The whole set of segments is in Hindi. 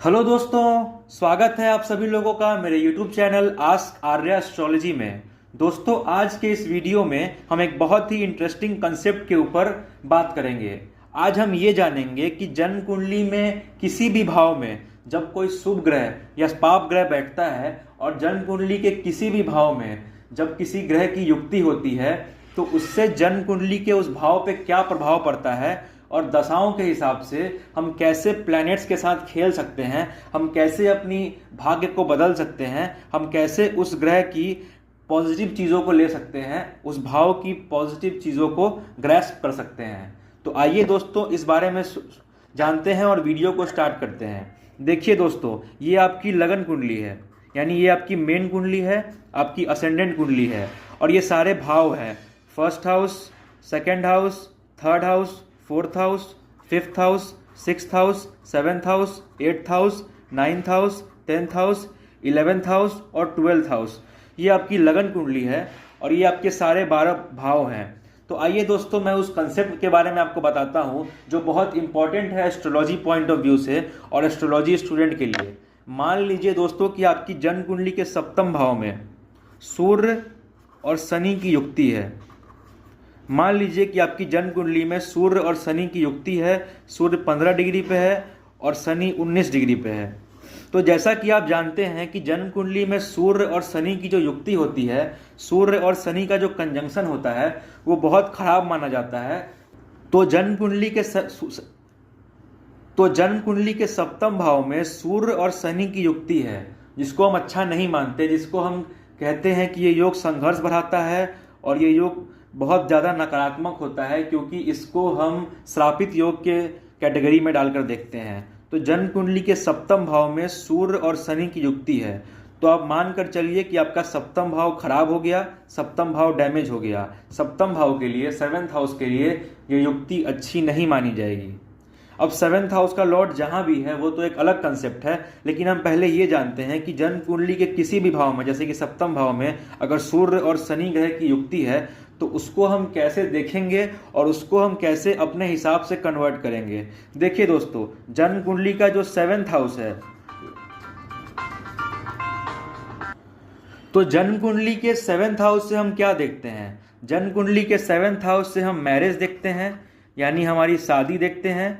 हेलो दोस्तों, स्वागत है आप सभी लोगों का मेरे YouTube channel ask Arya astrology में। दोस्तों, आज के इस वीडियो में हम एक बहुत ही इंटरेस्टिंग कंसेप्ट के ऊपर बात करेंगे। आज हम ये जानेंगे कि जन्म कुंडली में किसी भी भाव में जब कोई शुभ ग्रह या पाप ग्रह बैठता है और जन्म कुंडली के किसी भी भाव में जब किसी ग्रह की युक्ति होती है तो उससे जन्म कुंडली के उस भाव पे क्या प्रभाव पड़ता है और दशाओं के हिसाब से हम कैसे प्लैनेट्स के साथ खेल सकते हैं, हम कैसे अपनी भाग्य को बदल सकते हैं, हम कैसे उस ग्रह की पॉजिटिव चीज़ों को ले सकते हैं, उस भाव की पॉजिटिव चीज़ों को ग्रैस्प कर सकते हैं। तो आइए दोस्तों, इस बारे में जानते हैं और वीडियो को स्टार्ट करते हैं। देखिए दोस्तों, ये आपकी लगन कुंडली है, यानी ये आपकी मेन कुंडली है, आपकी असेंडेंट कुंडली है और ये सारे भाव हैं। First house, second house, third house, fourth house, fifth house, sixth house, seventh house, eighth house, ninth house, tenth house, 11th house और 12th हाउस। ये आपकी लगन कुंडली है और ये आपके सारे 12 भाव हैं। तो आइए दोस्तों, मैं उस कंसेप्ट के बारे में आपको बताता हूँ जो बहुत इंपॉर्टेंट है एस्ट्रोलॉजी पॉइंट ऑफ व्यू से और एस्ट्रोलॉजी स्टूडेंट के लिए। मान लीजिए दोस्तों कि आपकी जन्म कुंडली के सप्तम भाव में सूर्य और शनि की युक्ति है। मान लीजिए कि आपकी जन्म कुंडली में सूर्य और शनि की युक्ति है। सूर्य 15 डिग्री पे है और शनि 19 डिग्री पे है। तो जैसा कि आप जानते हैं कि जन्म कुंडली में सूर्य और शनि की जो युक्ति होती है, सूर्य और शनि का जो कंजंक्शन होता है वो बहुत खराब माना जाता है। तो जन्म कुंडली के सप्तम भाव में सूर्य और शनि की युक्ति है, जिसको हम अच्छा नहीं मानते, जिसको हम कहते हैं कि ये योग संघर्ष बढ़ाता है और ये योग बहुत ज़्यादा नकारात्मक होता है, क्योंकि इसको हम श्रापित योग के कैटेगरी में डालकर देखते हैं। तो जन्म कुंडली के सप्तम भाव में सूर्य और शनि की युक्ति है, तो आप मानकर चलिए कि आपका सप्तम भाव खराब हो गया, सप्तम भाव डैमेज हो गया। सप्तम भाव के लिए, 7th हाउस के लिए ये युक्ति अच्छी नहीं मानी जाएगी। अब 7th हाउस का लॉर्ड जहां भी है वो तो एक अलग कंसेप्ट है, लेकिन हम पहले ये जानते हैं कि जन्म कुंडली के किसी भी भाव में, जैसे कि सप्तम भाव में अगर सूर्य और शनि ग्रह की युक्ति है तो उसको हम कैसे देखेंगे और उसको हम कैसे अपने हिसाब से कन्वर्ट करेंगे। देखिए दोस्तों, जन्म कुंडली का जो 7th हाउस है, तो जन्म कुंडली के 7th हाउस से हम क्या देखते हैं? जन्म कुंडली के 7th हाउस से हम मैरिज देखते हैं, यानी हमारी शादी देखते हैं,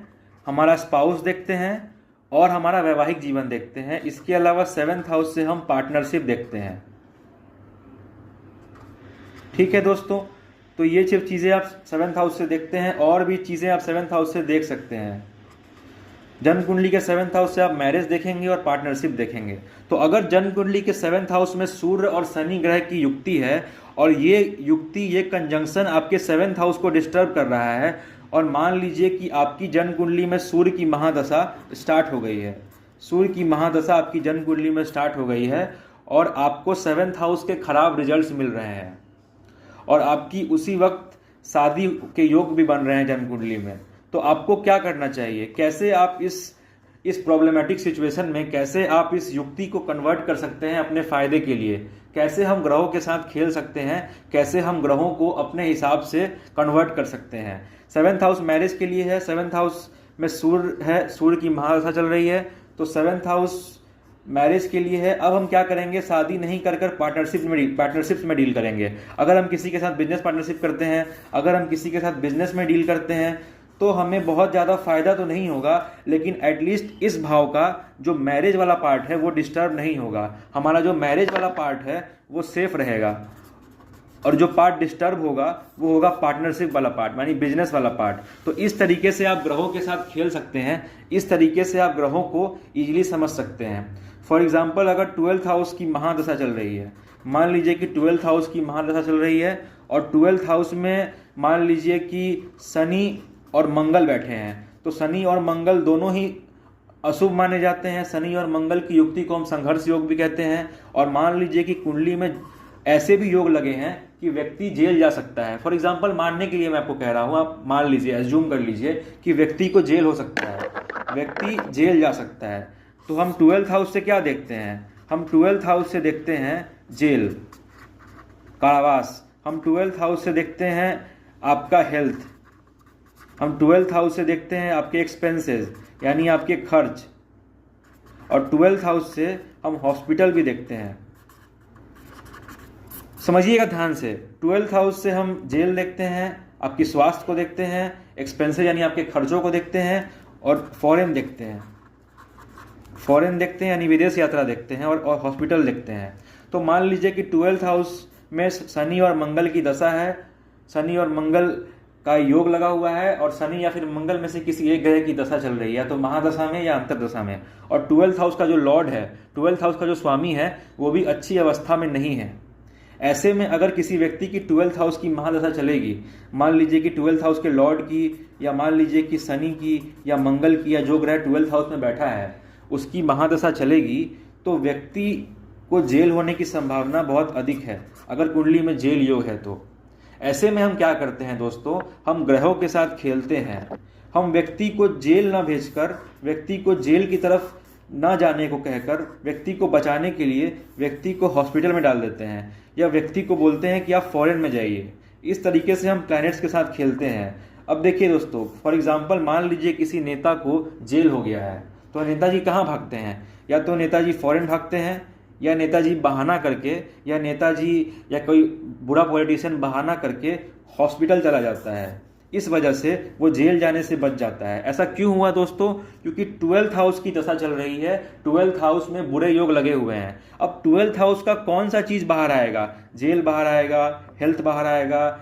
हमारा स्पाउस देखते हैं और हमारा वैवाहिक जीवन देखते हैं। इसके अलावा 7th हाउस से हम पार्टनरशिप देखते हैं। ठीक है दोस्तों, तो ये सिर्फ चीज़ें आप 7th हाउस से देखते हैं, और भी चीज़ें आप 7th हाउस से देख सकते हैं। जन्म कुंडली के 7th हाउस से आप मैरिज देखेंगे और पार्टनरशिप देखेंगे। तो अगर जन्म कुंडली के 7th हाउस में सूर्य और शनि ग्रह की युक्ति है और ये युक्ति, ये कंजंक्शन आपके 7th हाउस को डिस्टर्ब कर रहा है, और मान लीजिए कि आपकी जन्म कुंडली में सूर्य की महादशा स्टार्ट हो गई है, सूर्य की महादशा आपकी जन्म कुंडली में स्टार्ट हो गई है और आपको 7th हाउस के खराब रिजल्ट्स मिल रहे हैं और आपकी उसी वक्त शादी के योग भी बन रहे हैं जन्म कुंडली में, तो आपको क्या करना चाहिए? कैसे आप इस प्रॉब्लमेटिक सिचुएशन में कैसे आप इस युक्ति को कन्वर्ट कर सकते हैं अपने फायदे के लिए? कैसे हम ग्रहों के साथ खेल सकते हैं? कैसे हम ग्रहों को अपने हिसाब से कन्वर्ट कर सकते हैं? 7th हाउस मैरिज के लिए है, 7th हाउस में सूर्य है, सूर्य की महादशा चल रही है, तो 7th हाउस मैरिज के लिए है। अब हम क्या करेंगे? शादी नहीं कर कर पार्टनरशिप्स में डील करेंगे। अगर हम किसी के साथ बिजनेस पार्टनरशिप करते हैं, अगर हम किसी के साथ बिजनेस में डील करते हैं, तो हमें बहुत ज़्यादा फायदा तो नहीं होगा, लेकिन एटलीस्ट इस भाव का जो मैरिज वाला पार्ट है वो डिस्टर्ब नहीं होगा। हमारा जो मैरिज वाला पार्ट है वो सेफ रहेगा और जो पार्ट डिस्टर्ब होगा वो होगा पार्टनरशिप वाला पार्ट, यानी बिजनेस वाला पार्ट। तो इस तरीके से आप ग्रहों के साथ खेल सकते हैं, इस तरीके से आप ग्रहों को ईजिली समझ सकते हैं। फॉर एग्जाम्पल, अगर 12th हाउस की महादशा चल रही है, मान लीजिए कि 12th हाउस की महादशा चल रही है और 12th हाउस में मान लीजिए कि शनि और मंगल बैठे हैं, तो शनि और मंगल दोनों ही अशुभ माने जाते हैं। शनि और मंगल की युक्ति को हम संघर्ष योग भी कहते हैं। और मान लीजिए कि कुंडली में ऐसे भी योग लगे हैं कि व्यक्ति जेल जा सकता है। फॉर एग्जाम्पल, मानने के लिए मैं आपको कह रहा हूँ, आप मान लीजिए, एज्यूम कर लीजिए कि व्यक्ति को जेल हो सकता है, व्यक्ति जेल जा सकता है। तो हम 12th हाउस से क्या देखते हैं? हम 12th हाउस से देखते हैं जेल, कारावास। हम 12th हाउस से देखते हैं आपका हेल्थ। हम 12th हाउस से देखते हैं आपके एक्सपेंसेस, यानी आपके खर्च। और 12th हाउस से हम हॉस्पिटल भी देखते हैं। समझिएगा ध्यान से, 12th हाउस से हम जेल देखते हैं, आपकी स्वास्थ्य को देखते हैं, एक्सपेंसेस यानी आपके खर्चों को देखते हैं, और फॉरेन देखते हैं। फॉरेन देखते हैं यानी विदेश यात्रा देखते हैं, और हॉस्पिटल देखते हैं। तो मान लीजिए कि 12th हाउस में शनि और मंगल की दशा है, शनि और मंगल का योग लगा हुआ है, और शनि या फिर मंगल में से किसी एक ग्रह की दशा चल रही है, तो महादशा में या अंतरदशा में, और 12th हाउस का जो लॉर्ड है, 12th हाउस का जो स्वामी है, वो भी अच्छी अवस्था में नहीं है। ऐसे में अगर किसी व्यक्ति की 12th हाउस की महादशा चलेगी, मान लीजिए कि 12th हाउस के लॉर्ड की, या मान लीजिए कि शनि की या मंगल की, या जो ग्रह 12th हाउस में बैठा है उसकी महादशा चलेगी, तो व्यक्ति को जेल होने की संभावना बहुत अधिक है, अगर कुंडली में जेल योग है तो। ऐसे में हम क्या करते हैं दोस्तों, हम ग्रहों के साथ खेलते हैं। हम व्यक्ति को जेल न भेजकर, व्यक्ति को जेल की तरफ ना जाने को कहकर, व्यक्ति को बचाने के लिए व्यक्ति को हॉस्पिटल में डाल देते हैं, या व्यक्ति को बोलते हैं कि आप फॉरेन में जाइए। इस तरीके से हम प्लैनेट्स के साथ खेलते हैं। अब देखिए दोस्तों, फॉर एग्जाम्पल मान लीजिए किसी नेता को जेल हो गया है, तो नेताजी कहाँ भागते हैं? या तो नेताजी फॉरेन भागते हैं, या नेताजी बहाना करके, या नेताजी या कोई बुरा पॉलिटिशियन बहाना करके हॉस्पिटल चला जाता है। इस वजह से वो जेल जाने से बच जाता है। ऐसा क्यों हुआ दोस्तों? क्योंकि 12th हाउस की दशा चल रही है, 12th हाउस में बुरे योग लगे हुए हैं। अब 12th हाउस का कौन सा चीज बाहर आएगा? जेल बाहर आएगा, हेल्थ बाहर आएगा,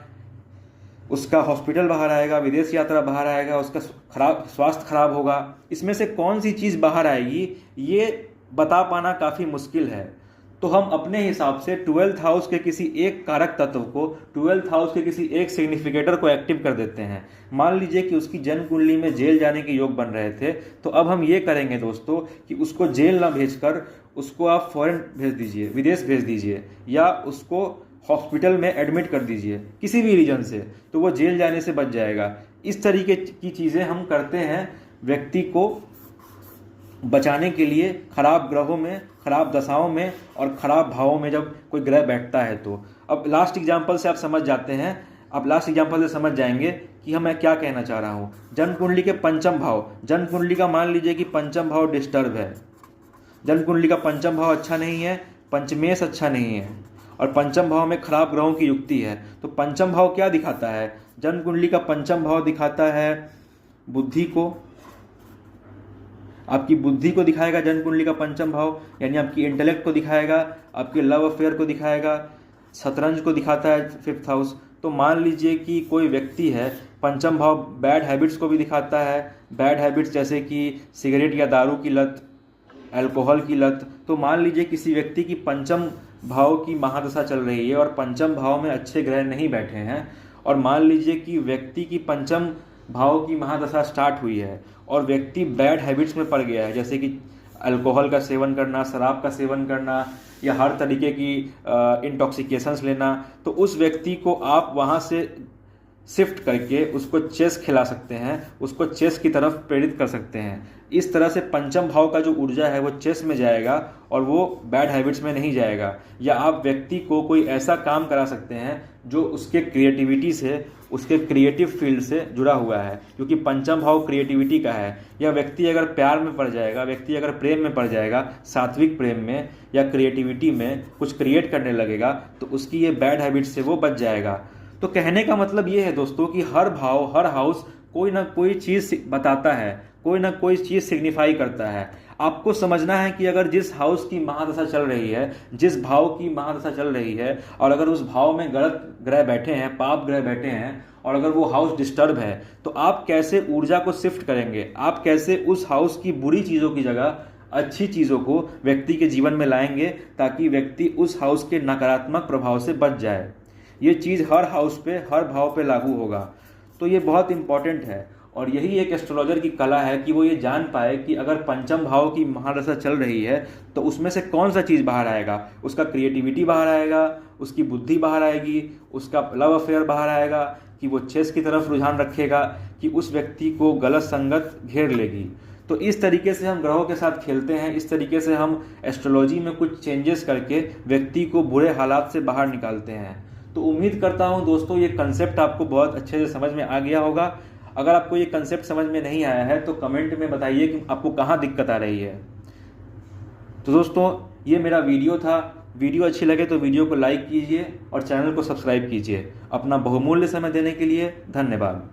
उसका हॉस्पिटल बाहर आएगा, विदेश यात्रा बाहर आएगा, उसका स्वास्थ्य खराब होगा। इसमें से कौन सी चीज बाहर आएगी, ये बता पाना काफी मुश्किल है। तो हम अपने हिसाब से 12th हाउस के किसी एक कारक तत्व को, 12th हाउस के किसी एक सिग्निफिकेटर को एक्टिव कर देते हैं। मान लीजिए कि उसकी जन्म कुंडली में जेल जाने के योग बन रहे थे, तो अब हम ये करेंगे दोस्तों कि उसको जेल ना भेजकर उसको आप फॉरेन भेज दीजिए, विदेश भेज दीजिए, या उसको हॉस्पिटल में एडमिट कर दीजिए किसी भी रीजन से, तो वो जेल जाने से बच जाएगा। इस तरीके की चीज़ें हम करते हैं व्यक्ति को बचाने के लिए, खराब ग्रहों में, खराब दशाओं में और खराब भावों में जब कोई ग्रह बैठता है तो। अब लास्ट एग्जाम्पल से आप समझ जाते हैं, आप लास्ट एग्जाम्पल से समझ जाएंगे कि मैं क्या कहना चाह रहा हूँ। जन्म कुंडली के पंचम भाव, जन्म कुंडली का मान लीजिए कि पंचम भाव डिस्टर्ब है, जन्म कुंडली का पंचम भाव अच्छा नहीं है, पंचमेश अच्छा नहीं है, और पंचम भाव में खराब ग्रहों की युक्ति है। तो पंचम भाव क्या दिखाता है? जन्म कुंडली का पंचम भाव दिखाता है बुद्धि को, आपकी बुद्धि को दिखाएगा जन्म कुंडली का पंचम भाव, यानी आपकी इंटेलेक्ट को दिखाएगा, आपके लव अफेयर को दिखाएगा, शतरंज को दिखाता है 5th हाउस। तो मान लीजिए कि कोई व्यक्ति है, पंचम भाव बैड हैबिट्स को भी दिखाता है, बैड हैबिट्स जैसे कि सिगरेट या दारू की लत, अल्कोहल की लत। तो मान लीजिए किसी व्यक्ति की पंचम भाव की महादशा चल रही है और पंचम भाव में अच्छे ग्रह नहीं बैठे हैं, और मान लीजिए कि व्यक्ति की पंचम भाव की महादशा स्टार्ट हुई है और व्यक्ति बैड हैबिट्स में पड़ गया है, जैसे कि अल्कोहल का सेवन करना, शराब का सेवन करना, या हर तरीके की इंटॉक्सिकेशंस लेना, तो उस व्यक्ति को आप वहाँ से शिफ्ट करके उसको चेस खिला सकते हैं, उसको चेस की तरफ प्रेरित कर सकते हैं। इस तरह से पंचम भाव का जो ऊर्जा है वो चेस में जाएगा और वो बैड हैबिट्स में नहीं जाएगा। या आप व्यक्ति को कोई ऐसा काम करा सकते हैं जो उसके क्रिएटिविटी से, उसके क्रिएटिव फील्ड से जुड़ा हुआ है, क्योंकि पंचम भाव क्रिएटिविटी का है। या व्यक्ति अगर प्यार में पड़ जाएगा, व्यक्ति अगर प्रेम में पड़ जाएगा, सात्विक प्रेम में या क्रिएटिविटी में कुछ क्रिएट करने लगेगा, तो उसकी ये बैड हैबिट से वो बच जाएगा। तो कहने का मतलब ये है दोस्तों कि हर भाव, हर हाउस कोई ना कोई चीज़ बताता है, कोई ना कोई चीज़ सिग्निफाई करता है। आपको समझना है कि अगर जिस हाउस की महादशा चल रही है, जिस भाव की महादशा चल रही है, और अगर उस भाव में गलत ग्रह बैठे हैं, पाप ग्रह बैठे हैं, और अगर वो हाउस डिस्टर्ब है, तो आप कैसे ऊर्जा को शिफ्ट करेंगे, आप कैसे उस हाउस की बुरी चीज़ों की जगह अच्छी चीज़ों को व्यक्ति के जीवन में लाएंगे, ताकि व्यक्ति उस हाउस के नकारात्मक प्रभाव से बच जाए। ये चीज़ हर हाउस पे, हर भाव पे लागू होगा। तो ये बहुत इंपॉर्टेंट है, और यही एक एस्ट्रोलॉजर की कला है कि वो ये जान पाए कि अगर पंचम भाव की महादशा चल रही है तो उसमें से कौन सा चीज़ बाहर आएगा। उसका क्रिएटिविटी बाहर आएगा, उसकी बुद्धि बाहर आएगी, उसका लव अफेयर बाहर आएगा, कि वो चेस की तरफ रुझान रखेगा, कि उस व्यक्ति को गलत संगत घेर लेगी। तो इस तरीके से हम ग्रहों के साथ खेलते हैं, इस तरीके से हम एस्ट्रोलॉजी में कुछ चेंजेस करके व्यक्ति को बुरे हालात से बाहर निकालते हैं। तो उम्मीद करता हूं दोस्तों ये कंसेप्ट आपको बहुत अच्छे से समझ में आ गया होगा। अगर आपको ये कंसेप्ट समझ में नहीं आया है तो कमेंट में बताइए कि आपको कहाँ दिक्कत आ रही है। तो दोस्तों ये मेरा वीडियो था। वीडियो अच्छी लगे तो वीडियो को लाइक कीजिए और चैनल को सब्सक्राइब कीजिए। अपना बहुमूल्य समय देने के लिए धन्यवाद।